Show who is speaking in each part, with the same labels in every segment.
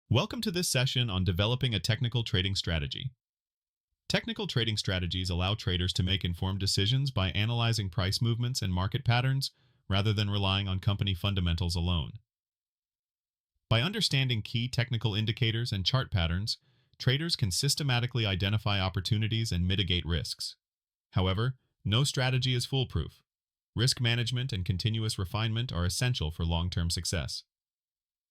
Speaker 1: Welcome to this session on developing a technical trading strategy. Technical trading strategies allow traders to make informed decisions by analyzing price movements and market patterns rather than relying on company fundamentals alone. By understanding key technical indicators and chart patterns, traders can systematically identify opportunities and mitigate risks. However, no strategy is foolproof. Risk management and continuous refinement are essential for long-term success.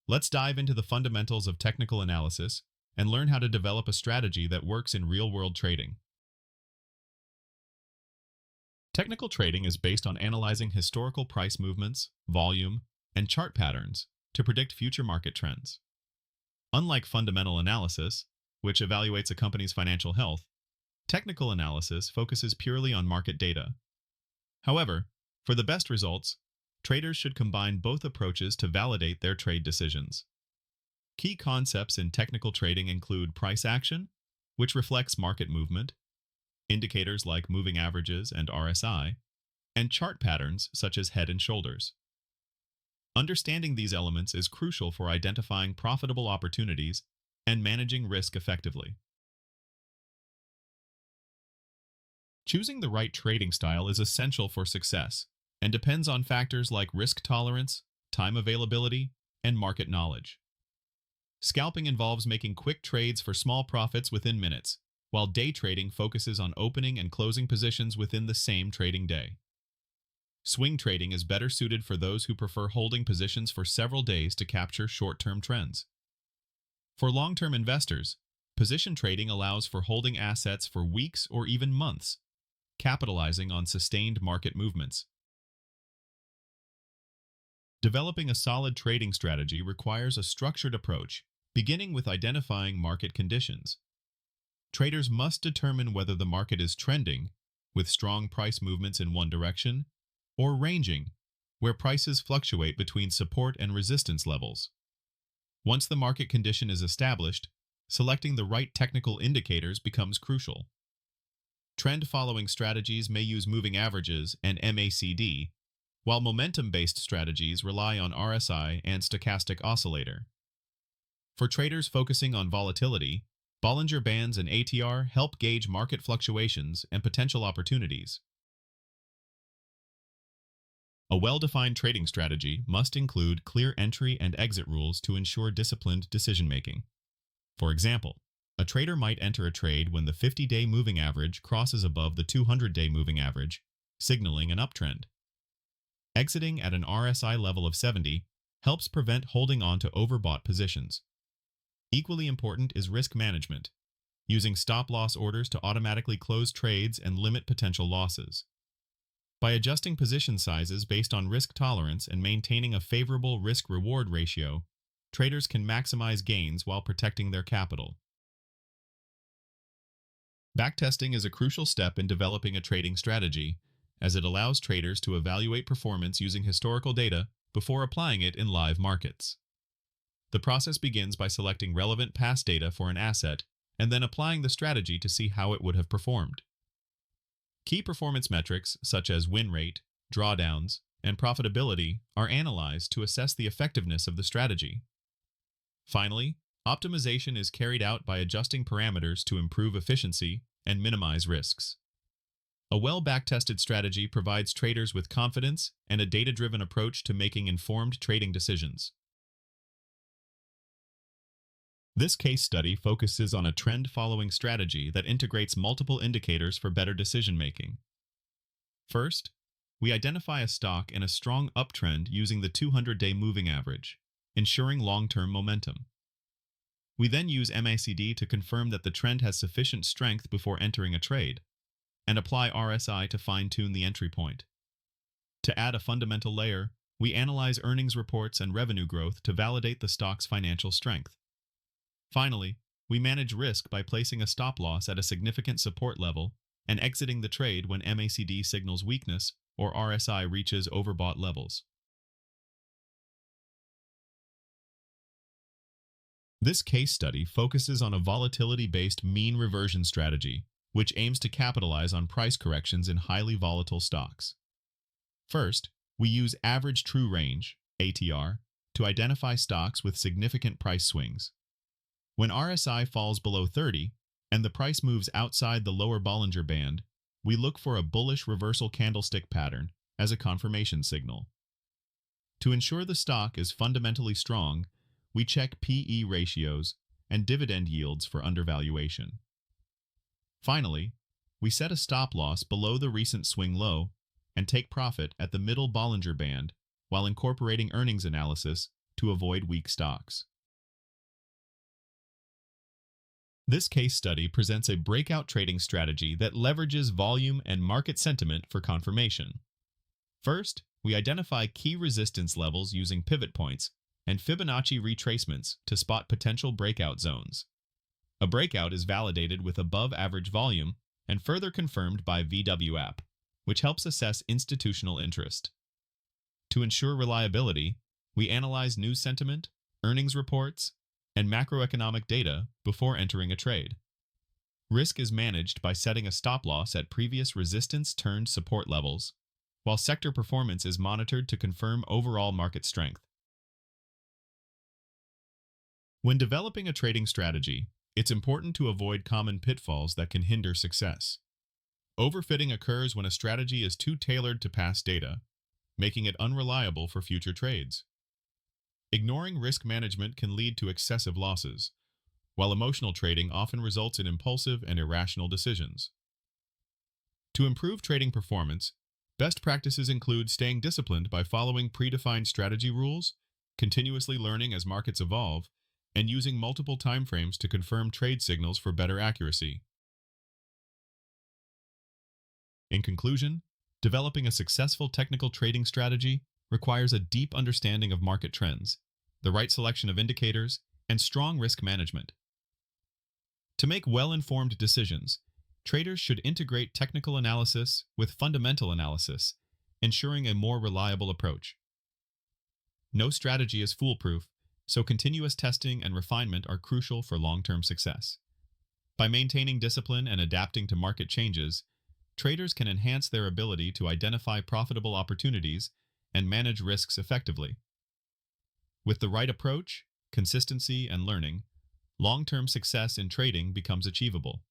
Speaker 1: Let's dive into the fundamentals of technical analysis and learn how to develop a strategy that works in real-world trading. Technical trading is based on analyzing historical price movements, volume, and chart patterns to predict future market trends. Unlike fundamental analysis, which evaluates a company's financial health, technical analysis focuses purely on market data. However, for the best results, traders should combine both approaches to validate their trade decisions. Key concepts in technical trading include price action, which reflects market movement, indicators like moving averages and RSI, and chart patterns such as head and shoulders. Understanding these elements is crucial for identifying profitable opportunities and managing risk effectively. Choosing the right trading style is essential for success and depends on factors like risk tolerance, time availability, and market knowledge. Scalping involves making quick trades for small profits within minutes, while day trading focuses on opening and closing positions within the same trading day. Swing trading is better suited for those who prefer holding positions for several days to capture short-term trends. For long-term investors, position trading allows for holding assets for weeks or even months, capitalizing on sustained market movements. Developing a solid trading strategy requires a structured approach, beginning with identifying market conditions. Traders must determine whether the market is trending, with strong price movements in one direction, or ranging, where prices fluctuate between support and resistance levels. Once the market condition is established, selecting the right technical indicators becomes crucial. Trend-following strategies may use moving averages and MACD, while momentum-based strategies rely on RSI and stochastic oscillator. For traders focusing on volatility, Bollinger Bands and ATR help gauge market fluctuations and potential opportunities. A well-defined trading strategy must include clear entry and exit rules to ensure disciplined decision-making. For example, a trader might enter a trade when the 50-day moving average crosses above the 200-day moving average, signaling an uptrend. Exiting at an RSI level of 70 helps prevent holding on to overbought positions. Equally important is risk management, using stop-loss orders to automatically close trades and limit potential losses. By adjusting position sizes based on risk tolerance and maintaining a favorable risk-reward ratio, traders can maximize gains while protecting their capital. Backtesting is a crucial step in developing a trading strategy, as it allows traders to evaluate performance using historical data before applying it in live markets. The process begins by selecting relevant past data for an asset and then applying the strategy to see how it would have performed. Key performance metrics such as win rate, drawdowns, and profitability are analyzed to assess the effectiveness of the strategy. Finally, optimization is carried out by adjusting parameters to improve efficiency and minimize risks. A well-backtested strategy provides traders with confidence and a data-driven approach to making informed trading decisions. This case study focuses on a trend-following strategy that integrates multiple indicators for better decision-making. First, we identify a stock in a strong uptrend using the 200-day moving average, ensuring long-term momentum. We then use MACD to confirm that the trend has sufficient strength before entering a trade, and apply RSI to fine-tune the entry point. To add a fundamental layer, we analyze earnings reports and revenue growth to validate the stock's financial strength. Finally, we manage risk by placing a stop-loss at a significant support level and exiting the trade when MACD signals weakness or RSI reaches overbought levels. This case study focuses on a volatility-based mean reversion strategy, which aims to capitalize on price corrections in highly volatile stocks. First, we use average true range, ATR, to identify stocks with significant price swings. When RSI falls below 30 and the price moves outside the lower Bollinger Band, we look for a bullish reversal candlestick pattern as a confirmation signal. To ensure the stock is fundamentally strong, we check P/E ratios and dividend yields for undervaluation. Finally, we set a stop loss below the recent swing low and take profit at the middle Bollinger Band while incorporating earnings analysis to avoid weak stocks. This case study presents a breakout trading strategy that leverages volume and market sentiment for confirmation. First, we identify key resistance levels using pivot points and Fibonacci retracements to spot potential breakout zones. A breakout is validated with above-average volume and further confirmed by VWAP, which helps assess institutional interest. To ensure reliability, we analyze news sentiment, earnings reports, and macroeconomic data before entering a trade. Risk is managed by setting a stop loss at previous resistance-turned-support levels, while sector performance is monitored to confirm overall market strength. When developing a trading strategy, it's important to avoid common pitfalls that can hinder success. Overfitting occurs when a strategy is too tailored to past data, making it unreliable for future trades. Ignoring risk management can lead to excessive losses, while emotional trading often results in impulsive and irrational decisions. To improve trading performance, best practices include staying disciplined by following predefined strategy rules, continuously learning as markets evolve, and using multiple timeframes to confirm trade signals for better accuracy. In conclusion, developing a successful technical trading strategy requires a deep understanding of market trends, the right selection of indicators, and strong risk management. To make well-informed decisions, traders should integrate technical analysis with fundamental analysis, ensuring a more reliable approach. No strategy is foolproof, so continuous testing and refinement are crucial for long-term success. By maintaining discipline and adapting to market changes, traders can enhance their ability to identify profitable opportunities and manage risks effectively. With the right approach, consistency, and learning, long-term success in trading becomes achievable.